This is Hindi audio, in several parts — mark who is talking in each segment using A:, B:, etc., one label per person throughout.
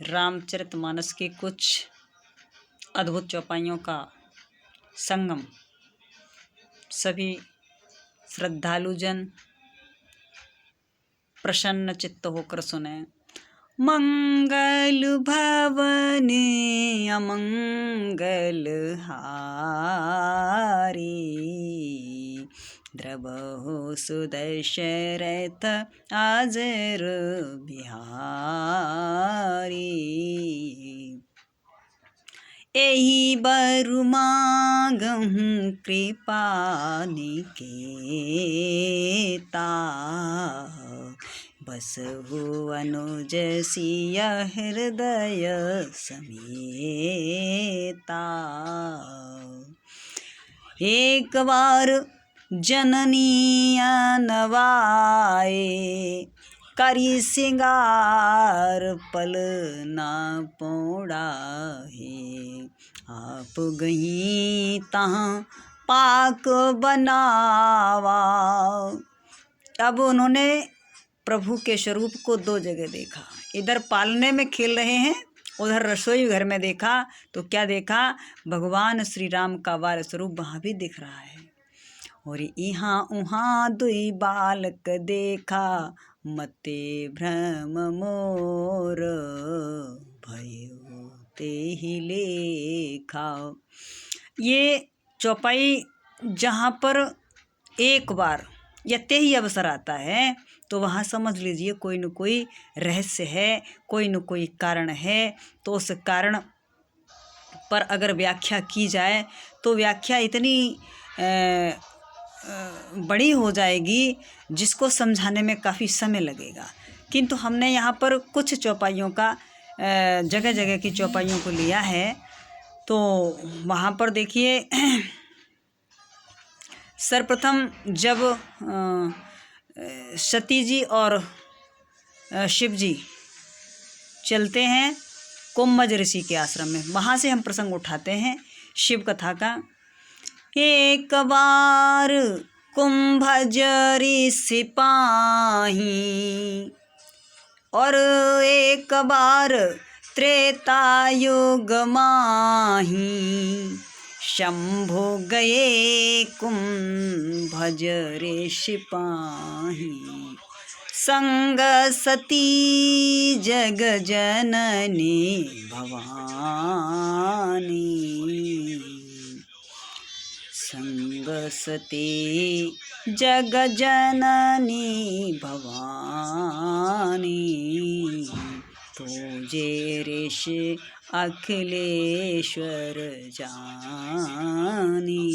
A: रामचरितमानस की कुछ अद्भुत चौपाइयों का संगम सभी श्रद्धालुजन प्रसन्न चित्त होकर सुने। मंगल भवने अमंगल हारी, द्रवहु सुदशरथ आजर बिहारी। एहि बरु मांगहु कृपा निकेता, बसहु अनुज सिय हृदय समेता। एक बार जननी नवाए, करी सिंगार पल ना पोड़ाहे, आप गई तहाँ पाक बनावा। अब उन्होंने प्रभु के स्वरूप को दो जगह देखा, इधर पालने में खेल रहे हैं, उधर रसोई घर में देखा तो क्या देखा, भगवान श्री राम का बाल स्वरूप वहाँ भी दिख रहा है। और यहाँ उहाँ दुई बालक देखा, मते भ्रम मोर भयो तेहि लेखा। ये चौपाई जहाँ पर एक बार या तेहि अवसर आता है तो वहाँ समझ लीजिए कोई न कोई रहस्य है, कोई न कोई कारण है। तो उस कारण पर अगर व्याख्या की जाए तो व्याख्या इतनी बड़ी हो जाएगी जिसको समझाने में काफ़ी समय लगेगा। किंतु हमने यहाँ पर कुछ चौपाइयों का जगह जगह की चौपाइयों को लिया है। तो वहाँ पर देखिए सर्वप्रथम जब सती जी और शिव जी चलते हैं कुंभज ऋषि के आश्रम में, वहाँ से हम प्रसंग उठाते हैं शिव कथा का। एक बार कुंभज ऋषि पाही, और एक बार त्रेता युग माही, शंभु गए कुंभज ऋषि पाही, संग सती जग जननी भवानी। संग सती जग जननी भवानी, पूजे ऋषि अखिलेश्वर जानी।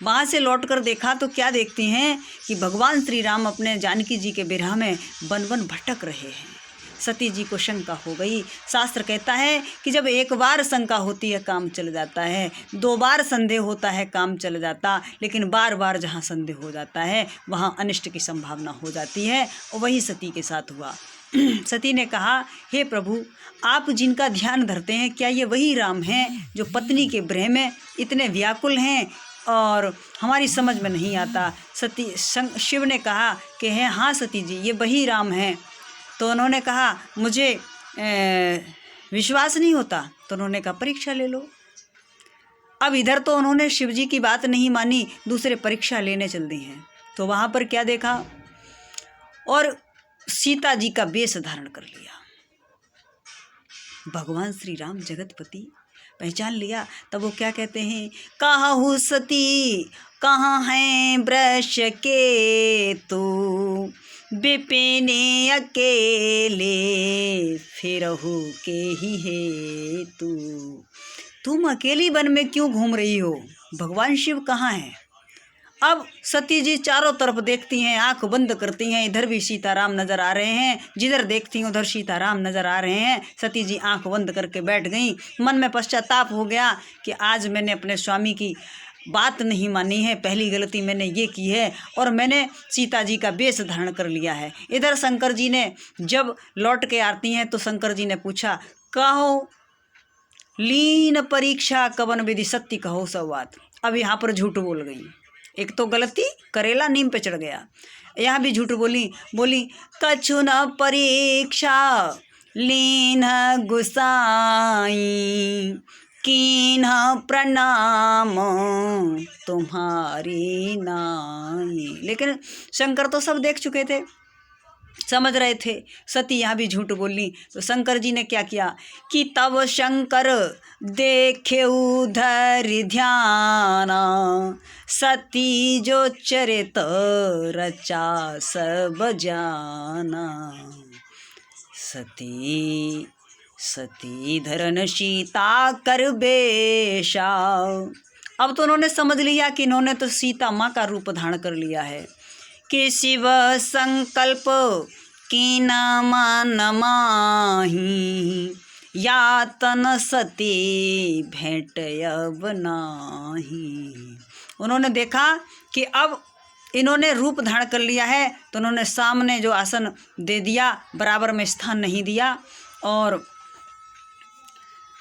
A: वहाँ से लौटकर देखा तो क्या देखती हैं कि भगवान श्री राम अपने जानकी जी के विरह में वन वन भटक रहे हैं। सती जी को शंका हो गई। शास्त्र कहता है कि जब एक बार शंका होती है काम चल जाता है, दो बार संदेह होता है काम चल जाता, लेकिन बार बार जहाँ संदेह हो जाता है वहाँ अनिष्ट की संभावना हो जाती है। और वही सती के साथ हुआ। सती ने कहा, हे प्रभु, आप जिनका ध्यान धरते हैं क्या ये वही राम हैं जो पत्नी के विरह में इतने व्याकुल हैं और हमारी समझ में नहीं आता। शिव ने कहा कि हाँ सती जी, ये वही राम हैं। तो उन्होंने कहा मुझे विश्वास नहीं होता। तो उन्होंने कहा परीक्षा ले लो। अब इधर तो उन्होंने शिव जी की बात नहीं मानी, दूसरे परीक्षा लेने चल दी हैं। तो वहाँ पर क्या देखा, और सीता जी का वेश धारण कर लिया। भगवान श्री राम जगतपति पहचान लिया। तब वो क्या कहते हैं, कहु सती कहाँ हैं वृष के तू, विपिने अकेले फिरहु के ही है तू। तुम अकेली वन में क्यों घूम रही हो, भगवान शिव कहाँ हैं। अब सती जी चारों तरफ देखती हैं, आंख बंद करती हैं, इधर भी सीताराम नजर आ रहे हैं, जिधर देखती हैं उधर सीताराम नजर आ रहे हैं। सती जी आंख बंद करके बैठ गईं। मन में पश्चाताप हो गया कि आज मैंने अपने स्वामी की बात नहीं मानी है, पहली गलती मैंने ये की है, और मैंने सीता जी का वेश धारण कर लिया है। इधर शंकर जी ने जब लौट के आती हैं तो शंकर जी ने पूछा, कहो लीन परीक्षा कवन विधि सत्य कहो संवाद। अब यहाँ पर झूठ बोल गई। एक तो गलती, करेला नीम पे चढ़ गया। यहाँ भी झूठ बोली कछु न परीक्षा लीन गुसाई, कीन प्रणाम तुम्हारी नाई। लेकिन शंकर तो सब देख चुके थे, समझ रहे थे। सती यहाँ भी झूठ बोली तो शंकर जी ने क्या किया कि तब शंकर देखे उधर ध्यान, सती जो चरित रचा सब जाना। सती धरन सीता कर बेशा। अब तो उन्होंने समझ लिया कि इन्होंने तो सीता माँ का रूप धारण कर लिया है कि शिव संकल्प की न मान माही, यातन सती भेंट अब नाही। उन्होंने देखा कि अब इन्होंने रूप धारण कर लिया है तो उन्होंने सामने जो आसन दे दिया, बराबर में स्थान नहीं दिया, और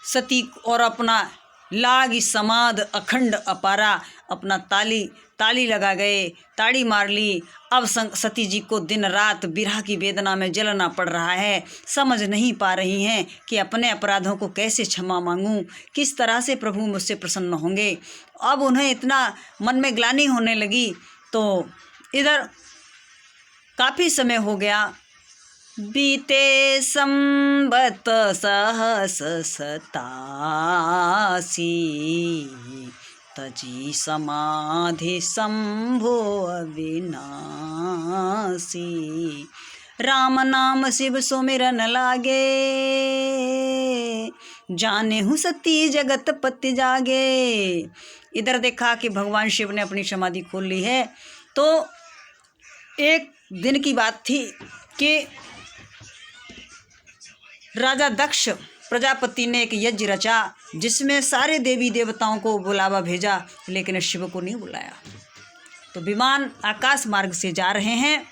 A: सती और अपना लागी समाध अखंड अपारा अपना ताली लगा गए, ताड़ी मार ली। अब सती जी को दिन रात विरह की वेदना में जलना पड़ रहा है, समझ नहीं पा रही हैं कि अपने अपराधों को कैसे क्षमा मांगूं, किस तरह से प्रभु मुझसे प्रसन्न होंगे। अब उन्हें इतना मन में ग्लानि होने लगी। तो इधर काफ़ी समय हो गया, बीते संबत सहस सतासी, तजी समाधि शंभो अविनाशी। राम नाम शिव सुमिरन लागे, जाने हूँ सती जगत पति जागे। इधर देखा कि भगवान शिव ने अपनी समाधि खोल ली है। तो एक दिन की बात थी कि राजा दक्ष प्रजापति ने एक यज्ञ रचा जिसमें सारे देवी देवताओं को बुलावा भेजा, लेकिन शिव को नहीं बुलाया। तो विमान आकाश मार्ग से जा रहे हैं।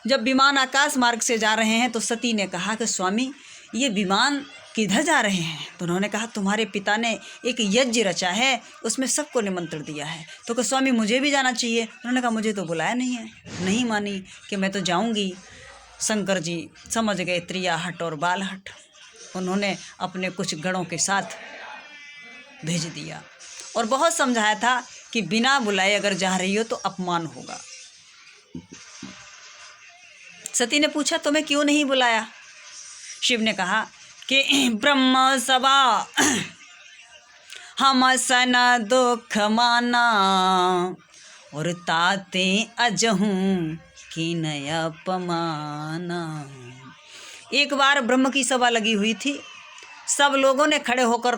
A: जब विमान आकाश मार्ग से जा रहे हैं तो सती ने कहा कि स्वामी ये विमान किधर जा रहे हैं? तो उन्होंने कहा तुम्हारे पिता ने एक यज्ञ रचा है, उसमें सबको निमंत्रण दिया है। तो कहा स्वामी मुझे भी जाना चाहिए। उन्होंने कहा मुझे तो बुलाया नहीं है। नहीं मानी कि मैं तो जाऊंगी। शंकर जी समझ गए त्रिया हट और बाल हट। उन्होंने अपने कुछ गणों के साथ भेज दिया और बहुत समझाया था कि बिना बुलाए अगर जा रही हो तो अपमान होगा। सती ने पूछा तुम्हें क्यों नहीं बुलाया? शिव ने कहा कि ब्रह्म सभा हम सन दुख माना, और ताते अजहूं की नया अपमाना। एक बार ब्रह्म की सभा लगी हुई थी, सब लोगों ने खड़े होकर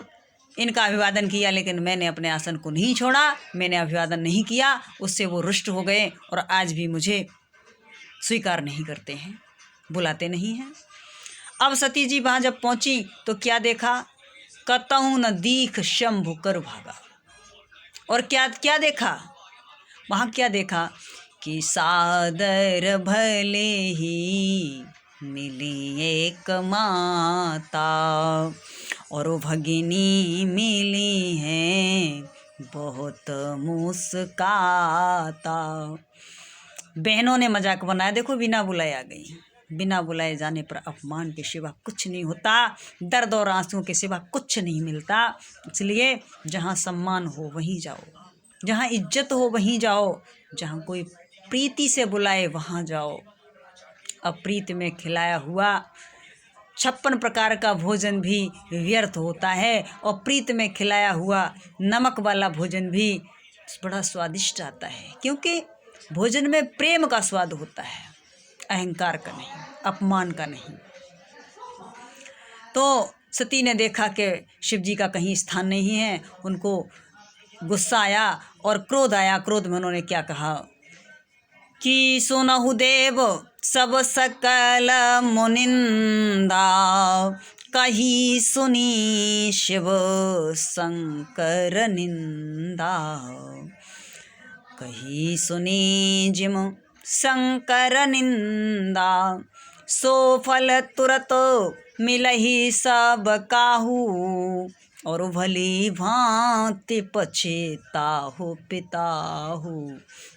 A: इनका अभिवादन किया, लेकिन मैंने अपने आसन को नहीं छोड़ा, मैंने अभिवादन नहीं किया। उससे वो रुष्ट हो गए और आज भी मुझे स्वीकार नहीं करते हैं, बुलाते नहीं हैं। अब सती जी वहाँ जब पहुँची तो क्या देखा? कतहु न दीख शंभु कर भागा। और क्या देखा वहाँ? क्या देखा कि सादर भले ही मिली एक माता, और भगिनी मिली है बहुत मुस्काता। बहनों ने मजाक बनाया, देखो बिना बुलाए आ गई। बिना बुलाए जाने पर अपमान के सिवा कुछ नहीं होता, दर्द और आंसुओं के सिवा कुछ नहीं मिलता। इसलिए जहाँ सम्मान हो वहीं जाओ, जहाँ इज्जत हो वहीं जाओ, जहाँ कोई प्रीति से बुलाए वहाँ जाओ। अप्रीत में खिलाया हुआ 56 प्रकार का भोजन भी व्यर्थ होता है, और प्रीत में खिलाया हुआ नमक वाला भोजन भी बड़ा स्वादिष्ट आता है, क्योंकि भोजन में प्रेम का स्वाद होता है, अहंकार का नहीं, अपमान का नहीं। तो सती ने देखा कि शिव जी का कहीं स्थान नहीं है। उनको गुस्सा आया और क्रोध आया। क्रोध में उन्होंने क्या कहा कि सुनहु देव सब सकल मुनिंदा, कही सुनी शिव शंकर निंदा। कही सुनी जिम शंकर निंदा, सो फल तुरत मिलहि सब काहू, और भली भांति पछेताहु पिताहु।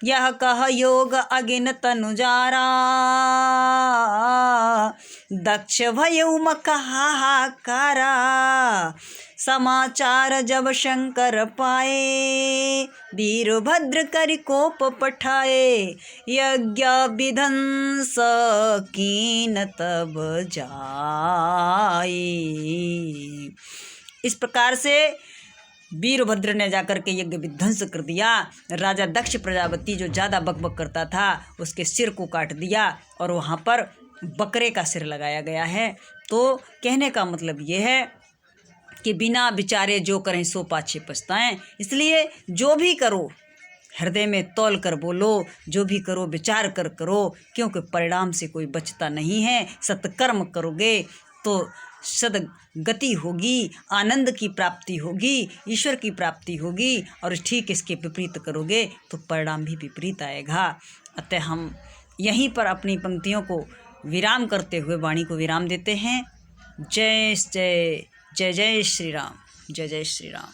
A: यह कह योग अगिन तनु जारा, दक्ष भयउ मकहाकारा। समाचार जब शंकर पाए, वीरभद्र करि कोप पठाए। यज्ञ विध्वंस कीन तब जाए। इस प्रकार से वीरभद्र ने जाकर के यज्ञ विध्वंस कर दिया। राजा दक्ष प्रजापति जो ज़्यादा बकबक करता था उसके सिर को काट दिया और वहाँ पर बकरे का सिर लगाया गया है। तो कहने का मतलब ये है कि बिना विचारे जो करें सो पाछे पछताएं। इसलिए जो भी करो हृदय में तौल कर बोलो, जो भी करो विचार कर करो, क्योंकि परिणाम से कोई बचता नहीं है। सत्कर्म करोगे तो सदगति होगी, आनंद की प्राप्ति होगी, ईश्वर की प्राप्ति होगी। और ठीक इसके विपरीत करोगे तो परिणाम भी विपरीत आएगा। अतः हम यहीं पर अपनी पंक्तियों को विराम करते हुए वाणी को विराम देते हैं। जय जय जय जय श्री राम, जय जय श्री राम।